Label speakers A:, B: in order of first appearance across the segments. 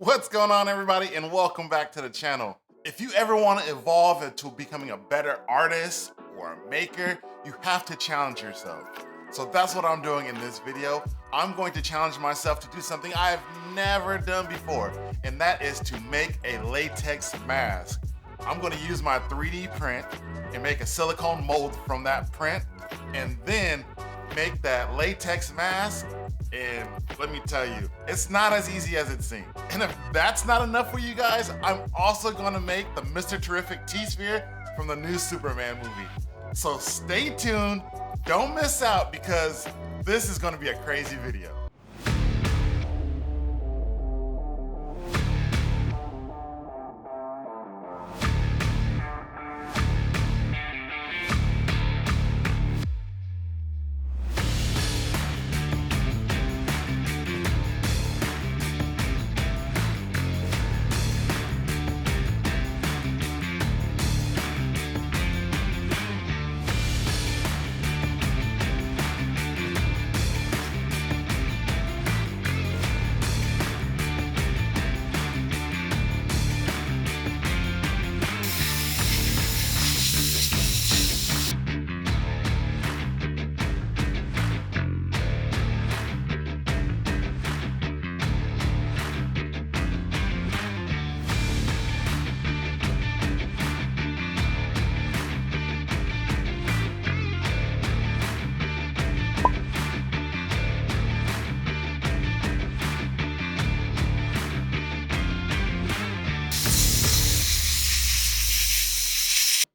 A: What's going on, everybody, and welcome back to the channel. If you ever want to evolve into becoming a better artist or a maker, you have to challenge yourself. So that's what I'm doing in this video. I'm going to challenge myself to do something I have never done before, and that is to make a latex mask. I'm going to use my 3D print and make a silicone mold from that print, and then make that latex mask. And let me tell you, it's not as easy as it seems. And if that's not enough for you guys, I'm also gonna make the Mr. Terrific T-Sphere from the new Superman movie. So stay tuned, don't miss out, because this is gonna be a crazy video.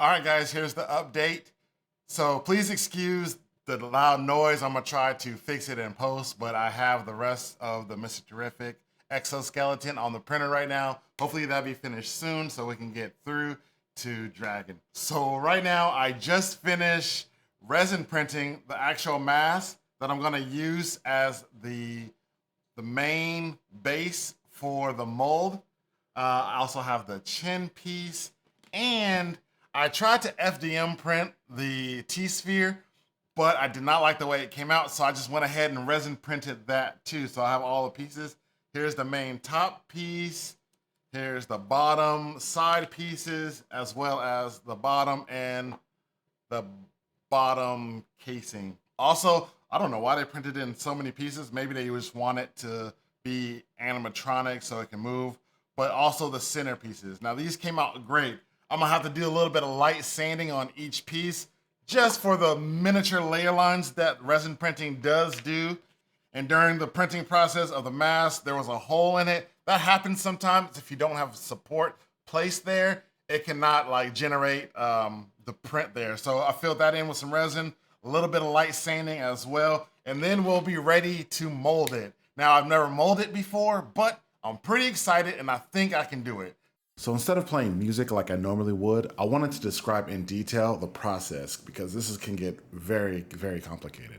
A: All right, guys, here's the update. So please excuse the loud noise. I'm gonna try to fix it in post, but I have the rest of the Mr. Terrific exoskeleton on the printer right now. Hopefully that'll be finished soon so we can get through to Dragon. So right now I just finished resin printing the actual mask that I'm gonna use as the main base for the mold. I also have the chin piece, and I tried to FDM print the T-Sphere, but I did not like the way it came out, so I just went ahead and resin printed that too. So I have all the pieces. Here's the main top piece. Here's the bottom side pieces, as well as the bottom and the bottom casing. Also, I don't know why they printed it in so many pieces. Maybe they just want it to be animatronic so it can move, but also the center pieces. Now these came out great. I'm gonna have to do a little bit of light sanding on each piece just for the miniature layer lines that resin printing does do. And during the printing process of the mask, there was a hole in it. That happens sometimes if you don't have support placed there. It cannot like generate the print there. So I filled that in with some resin, a little bit of light sanding as well, and then we'll be ready to mold it. Now, I've never molded before, but I'm pretty excited and I think I can do it. So instead of playing music like I normally would, I wanted to describe in detail the process because can get very, very complicated.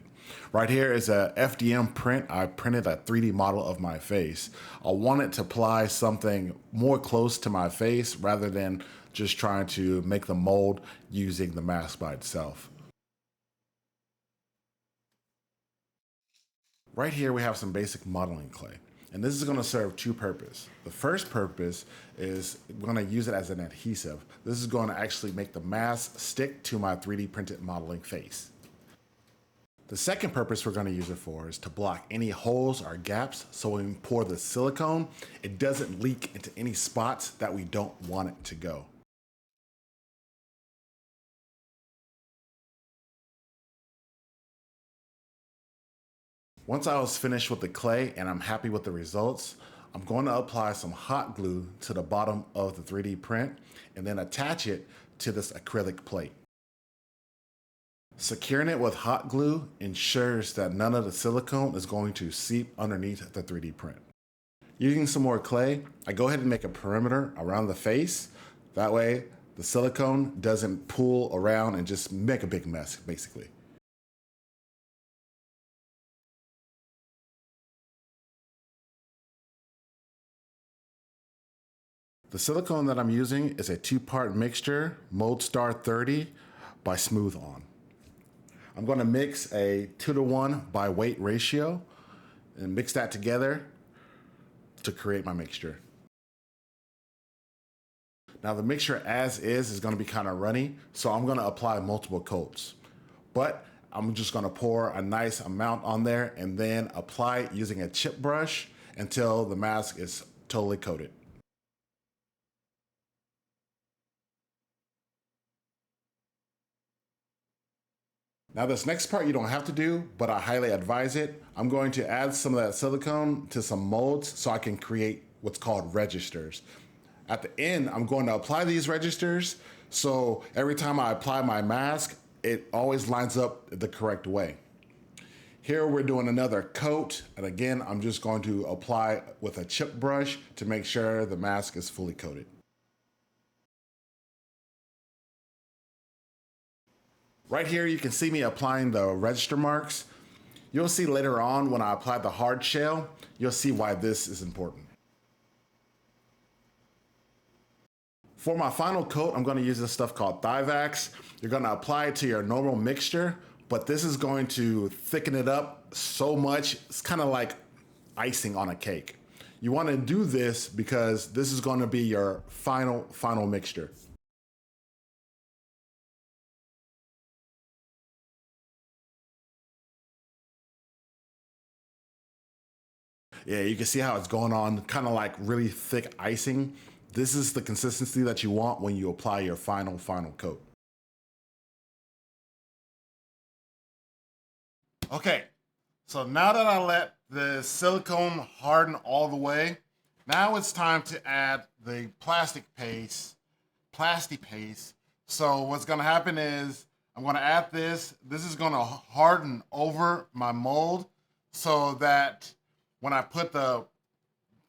A: Right here is a FDM print. I printed a 3D model of my face. I wanted to apply something more close to my face rather than just trying to make the mold using the mask by itself. Right here we have some basic modeling clay. And this is going to serve two purposes. The first purpose is we're going to use it as an adhesive. This is going to actually make the mask stick to my 3D printed modeling face. The second purpose we're going to use it for is to block any holes or gaps, so when we pour the silicone, it doesn't leak into any spots that we don't want it to go. Once I was finished with the clay and I'm happy with the results, I'm going to apply some hot glue to the bottom of the 3D print and then attach it to this acrylic plate. Securing it with hot glue ensures that none of the silicone is going to seep underneath the 3D print. Using some more clay, I go ahead and make a perimeter around the face. That way the silicone doesn't pool around and just make a big mess, basically. The silicone that I'm using is a 2-part mixture, Mold Star 30 by Smooth On. I'm going to mix a 2-to-1 by weight ratio and mix that together to create my mixture. Now the mixture as is gonna be kind of runny, so I'm gonna apply multiple coats. But I'm just gonna pour a nice amount on there and then apply it using a chip brush until the mask is totally coated. Now this next part you don't have to do, but I highly advise it. I'm going to add some of that silicone to some molds so I can create what's called registers. At the end, I'm going to apply these registers, so every time I apply my mask, it always lines up the correct way. Here we're doing another coat, and again, I'm just going to apply with a chip brush to make sure the mask is fully coated. Right here, you can see me applying the register marks. You'll see later on when I apply the hard shell, you'll see why this is important. For my final coat, I'm gonna use this stuff called Thivax. You're gonna apply it to your normal mixture, but this is going to thicken it up so much, it's kind of like icing on a cake. You wanna do this because this is gonna be your final mixture. Yeah, you can see how it's going on, kind of like really thick icing. This is the consistency that you want when you apply your final coat. Okay, so now that I let the silicone harden all the way, now it's time to add the Plasti paste. So what's gonna happen is I'm gonna add this. This is gonna harden over my mold so that when I put the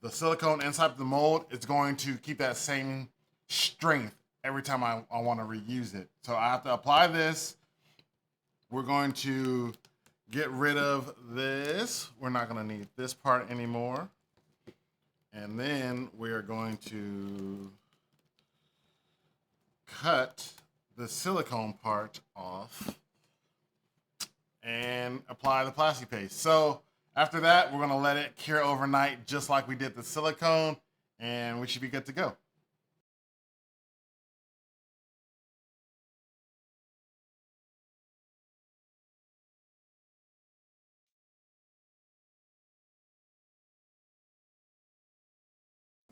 A: silicone inside the mold, it's going to keep that same strength every time I want to reuse it. So I have to apply this. We're going to get rid of this. We're not going to need this part anymore. And then we are going to cut the silicone part off and apply the Plasti paste. So after that, we're gonna let it cure overnight just like we did the silicone, and we should be good to go.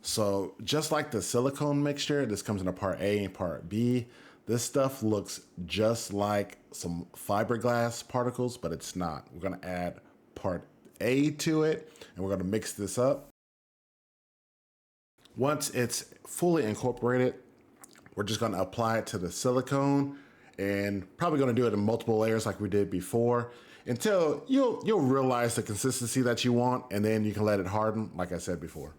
A: So just like the silicone mixture, this comes in a part A and part B. This stuff looks just like some fiberglass particles, but it's not. We're gonna add part A to it, and we're gonna mix this up. Once it's fully incorporated, we're just gonna apply it to the silicone and probably gonna do it in multiple layers like we did before until you'll realize the consistency that you want, and then you can let it harden like I said before.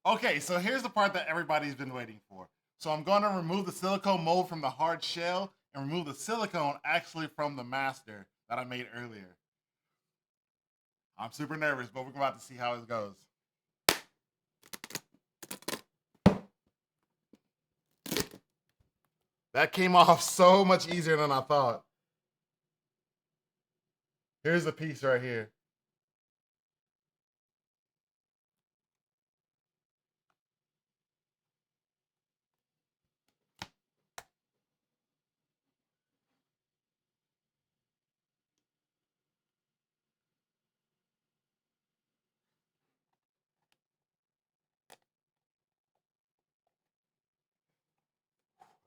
A: Okay, so here's the part that everybody's been waiting for. So I'm gonna remove the silicone mold from the hard shell and remove the silicone actually from the master that I made earlier. I'm super nervous, but we're about to see how it goes. That came off so much easier than I thought. Here's the piece right here.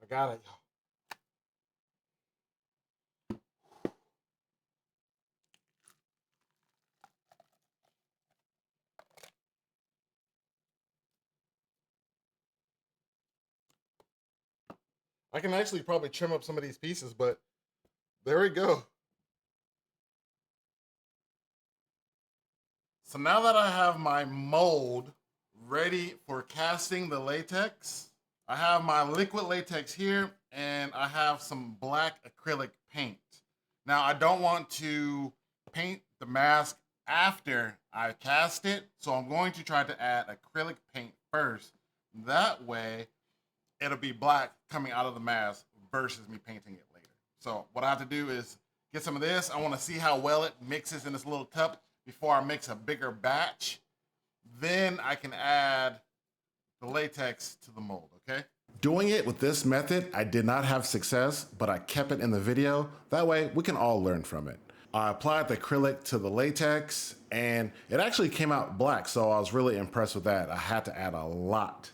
A: I got it. I can actually probably trim up some of these pieces, but there we go. So now that I have my mold ready for casting the latex, I have my liquid latex here and I have some black acrylic paint. Now I don't want to paint the mask after I cast it, so I'm going to try to add acrylic paint first. That way it'll be black coming out of the mask versus me painting it later. So what I have to do is Get some of this. I want to see how well it mixes in this little cup before I mix a bigger batch. Then I can add the latex to the mold, okay? Doing it with this method, I did not have success, but I kept it in the video. That way we can all learn from it. I applied the acrylic to the latex and it actually came out black, so I was really impressed with that. I had to add a lot,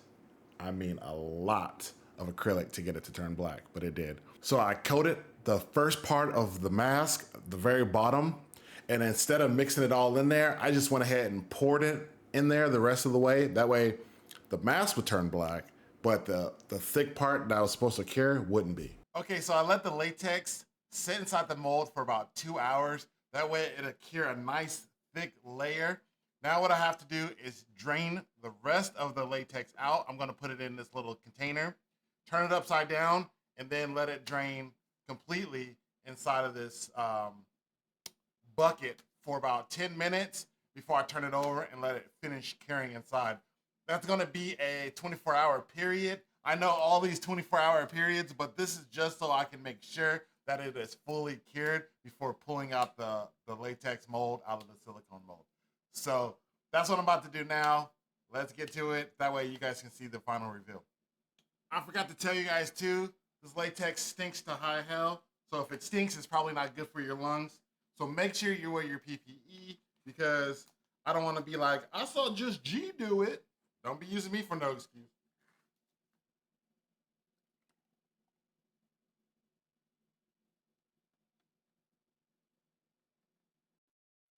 A: I mean a lot of acrylic to get it to turn black, but it did. So I coated the first part of the mask, the very bottom, and instead of mixing it all in there, I just went ahead and poured it in there the rest of the way. That way the mask would turn black, but the thick part that I was supposed to cure wouldn't be. Okay, so I let the latex sit inside the mold for about 2 hours. That way it'll cure a nice thick layer. Now what I have to do is drain the rest of the latex out. I'm gonna put it in this little container, turn it upside down, and then let it drain completely inside of this bucket for about 10 minutes before I turn it over and let it finish curing inside. That's gonna be a 24-hour period. I know all these 24-hour periods, but this is just so I can make sure that it is fully cured before pulling out the latex mold out of the silicone mold. So that's what I'm about to do now. Let's get to it. That way you guys can see the final reveal. I forgot to tell you guys too, this latex stinks to high hell. So if it stinks, it's probably not good for your lungs. So make sure you wear your PPE because I don't want to be like, I saw just G do it. Don't be using me for no excuse.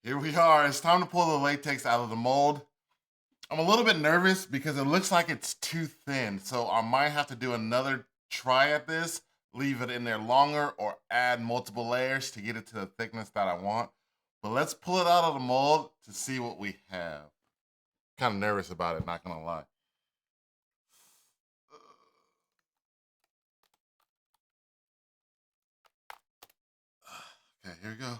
A: Here we are. It's time to pull the latex out of the mold. I'm a little bit nervous because it looks like it's too thin. So I might have to do another try at this, leave it in there longer, or add multiple layers to get it to the thickness that I want. But let's pull it out of the mold to see what we have. Kind of nervous about it, not gonna lie. Okay, here we go.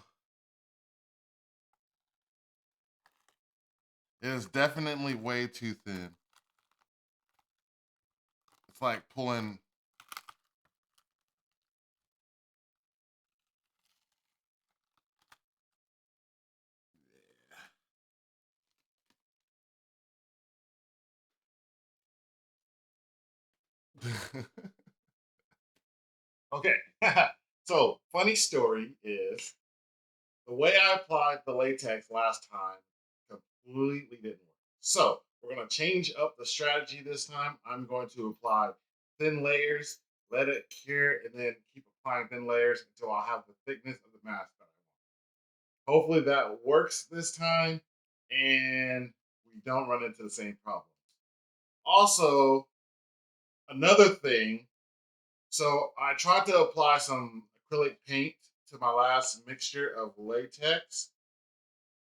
A: It is definitely way too thin. It's like pulling. Okay, so funny story is the way I applied the latex last time completely didn't work. So we're gonna change up the strategy this time. I'm going to apply thin layers, let it cure, and then keep applying thin layers until I have the thickness of the mask that I want. Hopefully that works this time and we don't run into the same problems. Also, another thing, so I tried to apply some acrylic paint to my last mixture of latex,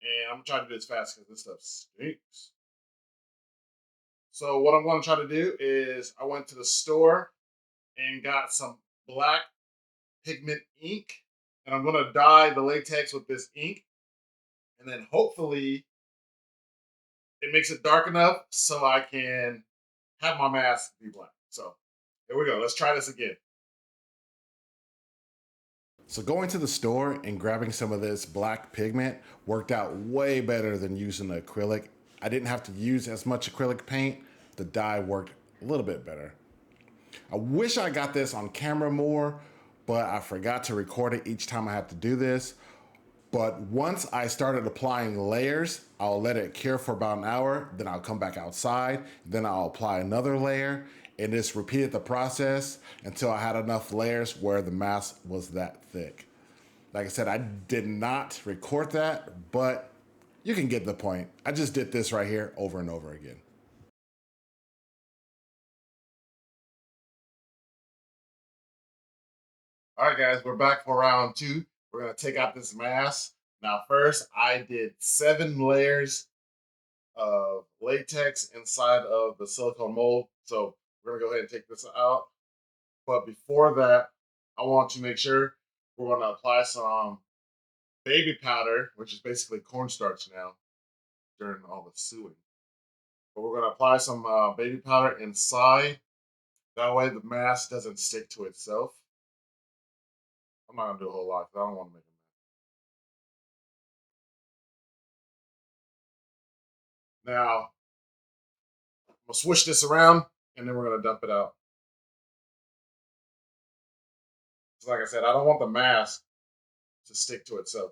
A: and I'm trying to do this fast because this stuff stinks. So what I'm going to try to do is I went to the store and got some black pigment ink, and I'm going to dye the latex with this ink, and then hopefully it makes it dark enough so I can have my mask be black. So here we go. Let's try this again. So going to the store and grabbing some of this black pigment worked out way better than using the acrylic. I didn't have to use as much acrylic paint. The dye worked a little bit better. I wish I got this on camera more, but I forgot to record it each time I had to do this. But once I started applying layers, I'll let it cure for about an hour, then I'll come back outside, then I'll apply another layer, and just repeated the process until I had enough layers where the mask was that thick. Like I said, I did not record that, but you can get the point. I just did this right here over and over again. All right, guys, we're back for round two. We're gonna take out this mask. Now, first, I did 7 layers of latex inside of the silicone mold. So we're gonna go ahead and take this out. But before that, I want to make sure we're gonna apply some baby powder, which is basically cornstarch now during all the sewing. But we're gonna apply some baby powder inside. That way the mask doesn't stick to itself. I'm not gonna do a whole lot because I don't want to make a mess. Now, I'm gonna switch this around and then we're gonna dump it out. So like I said, I don't want the mask to stick to itself.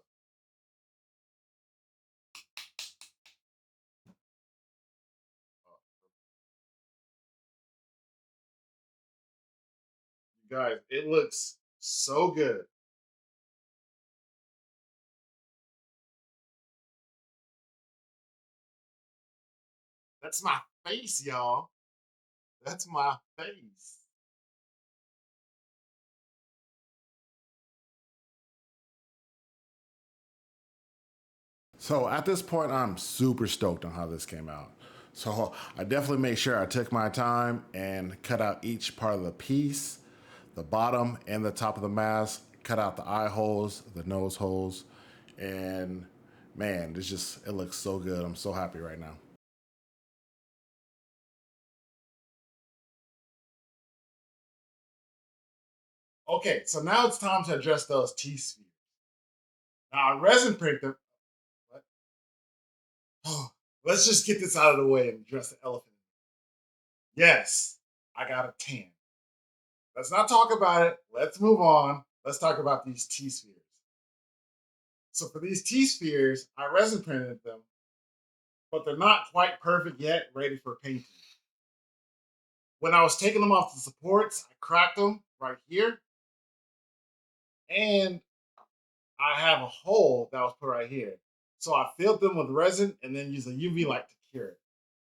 A: You guys, it looks so good. That's my face, y'all. That's my face. So at this point, I'm super stoked on how this came out. So I definitely made sure I took my time and cut out each part of the piece, the bottom and the top of the mask, cut out the eye holes, the nose holes, and man, it looks so good. I'm so happy right now. Okay, so now it's time to address those T-spheres. Now I resin print them. What? Oh, let's just get this out of the way and address the elephant. Yes, I got a 10. Let's not talk about it. Let's move on. Let's talk about these T-spheres. So for these T-spheres, I resin printed them, but they're not quite perfect yet, ready for painting. When I was taking them off the supports, I cracked them right here. And I have a hole that was put right here. So I filled them with resin and then used a UV light to cure it.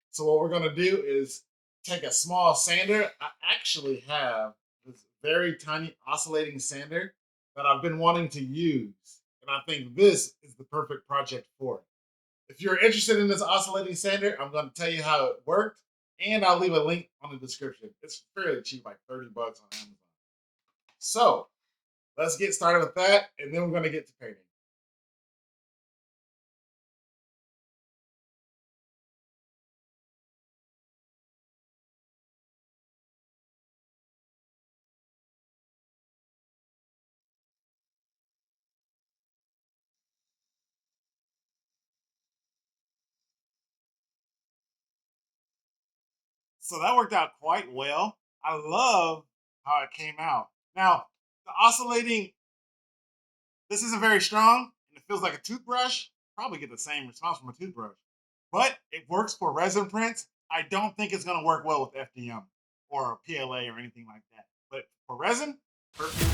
A: So what we're gonna do is take a small sander. I actually have this very tiny oscillating sander that I've been wanting to use. And I think this is the perfect project for it. If you're interested in this oscillating sander, I'm gonna tell you how it worked. And I'll leave a link on the description. It's fairly cheap, like 30 bucks on Amazon. So let's get started with that, and then we're gonna get to painting. So that worked out quite well. I love how it came out. Now, the oscillating, this isn't very strong, and it feels like a toothbrush. Probably get the same response from a toothbrush, but it works for resin prints. I don't think it's going to work well with FDM or PLA or anything like that. But for resin, perfect.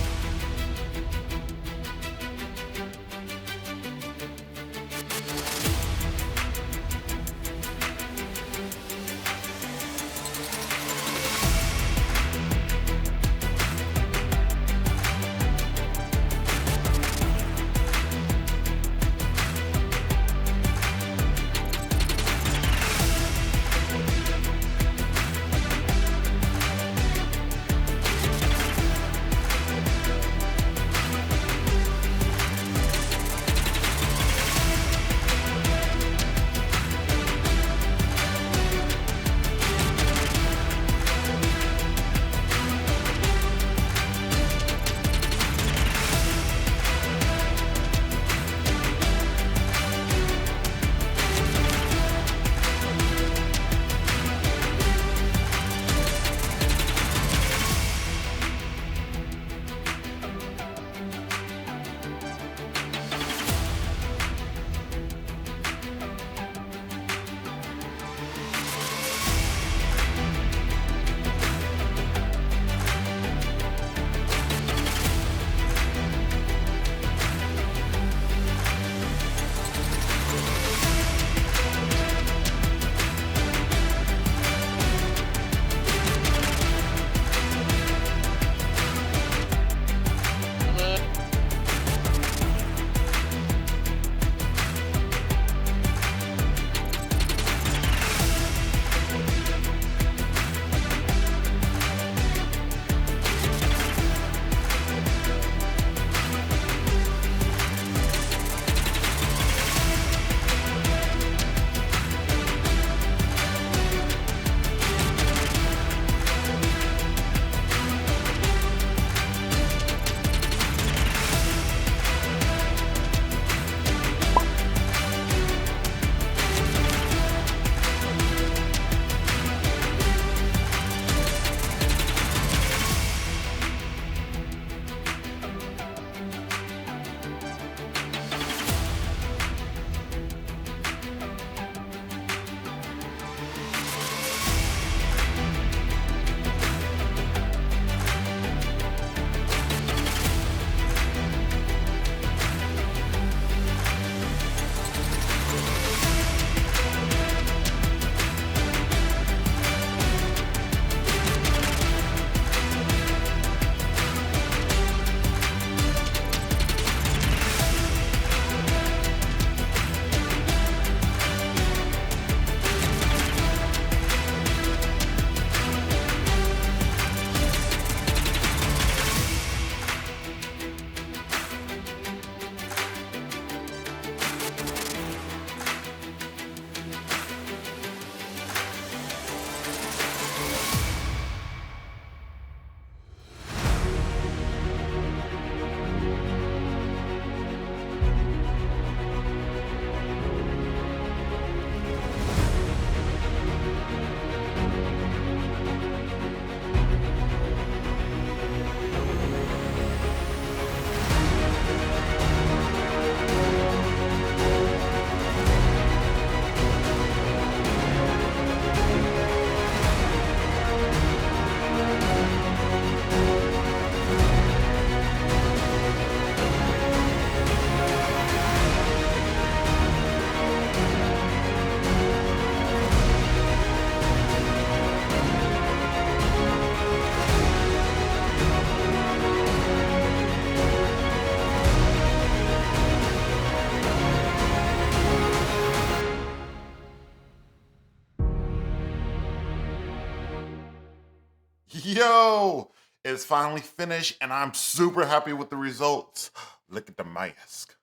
A: Yo, it's finally finished and I'm super happy with the results. Look at the mask.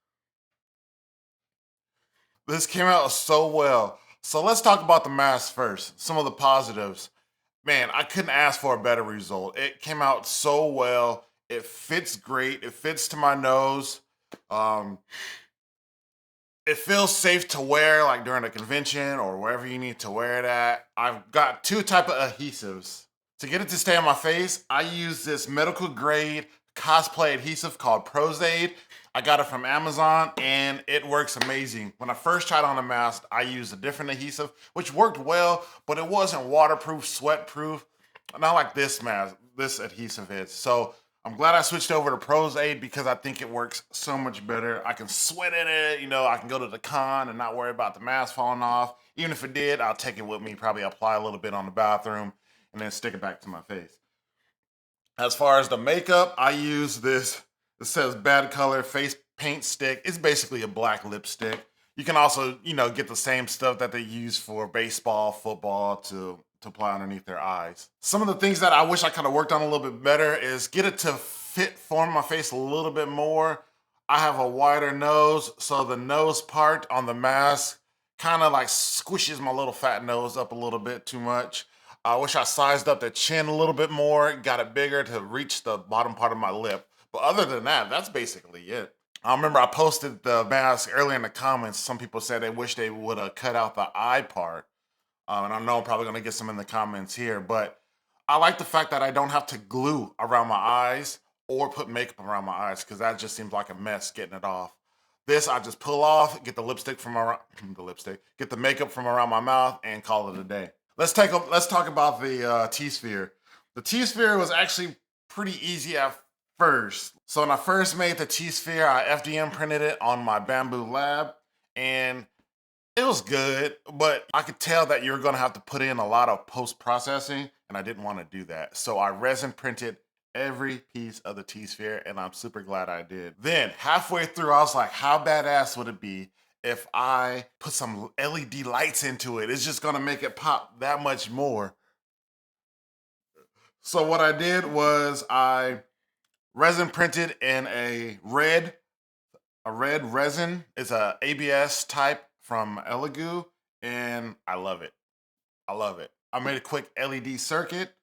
A: This came out so well. So let's talk about the mask first. Some of the positives. Man, I couldn't ask for a better result. It came out so well. It fits great. It fits to my nose. Um, it feels safe to wear like during a convention or wherever you need to wear it at. I've got two type of adhesives. To get it to stay on my face, I use this medical grade cosplay adhesive called Prozaid. I got it from Amazon and it works amazing. When I first tried on a mask, I used a different adhesive, which worked well, but it wasn't waterproof, sweat-proof, not like this mask, this adhesive is. So I'm glad I switched over to Prozaid because I think it works so much better. I can sweat in it, you know, I can go to the con and not worry about the mask falling off. Even if it did, I'll take it with me, probably apply a little bit on the bathroom and then stick it back to my face. As far as the makeup, I use this, it says Bad Color Face Paint Stick. It's basically a black lipstick. You can also, you know, get the same stuff that they use for baseball, football to apply underneath their eyes. Some of the things that I wish I could have worked on a little bit better is get it to form my face a little bit more. I have a wider nose, so the nose part on the mask kind of like squishes my little fat nose up a little bit too much. I wish I sized up the chin a little bit more, got it bigger to reach the bottom part of my lip. But other than that, that's basically it. I remember I posted the mask earlier in the comments. Some people said they wish they would have cut out the eye part. And I know I'm probably gonna get some in the comments here, but I like the fact that I don't have to glue around my eyes or put makeup around my eyes because that just seems like a mess getting it off. This I just pull off, get the lipstick from around get the makeup from around my mouth and call it a day. Let's talk about the T-sphere. The T-sphere was actually pretty easy at first. So when I first made the T-sphere, I FDM printed it on my Bamboo Lab and it was good, but I could tell that you were gonna have to put in a lot of post-processing and I didn't wanna do that. So I resin printed every piece of the T-sphere and I'm super glad I did. Then halfway through, I was like, how badass would it be if I put some LED lights into it? It's just gonna make it pop that much more. So what I did was I resin printed in a red resin. It's a ABS type from Elegoo, and I love it. I love it. I made a quick LED circuit.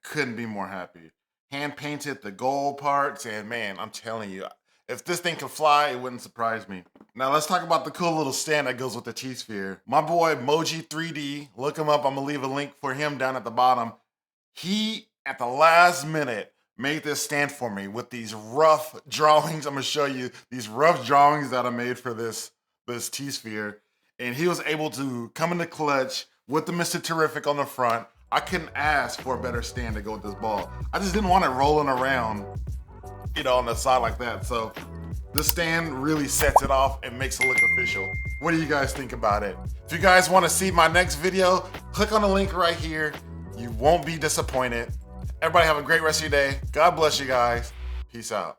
A: Couldn't be more happy. Hand painted the gold parts, and man, I'm telling you, if this thing could fly, it wouldn't surprise me. Now let's talk about the cool little stand that goes with the T-sphere. My boy Moji 3D, look him up. I'm gonna leave a link for him down at the bottom. He, at the last minute, made this stand for me with these rough drawings. I'm gonna show you these rough drawings that I made for this T-sphere. And he was able to come in the clutch with the Mr. Terrific on the front. I couldn't ask for a better stand to go with this ball. I just didn't want it rolling around, you know, on the side like that. So this stand really sets it off and makes it look official. What do you guys think about it? If you guys want to see my next video, click on the link right here. You won't be disappointed. Everybody have a great rest of your day. God bless you guys. Peace out.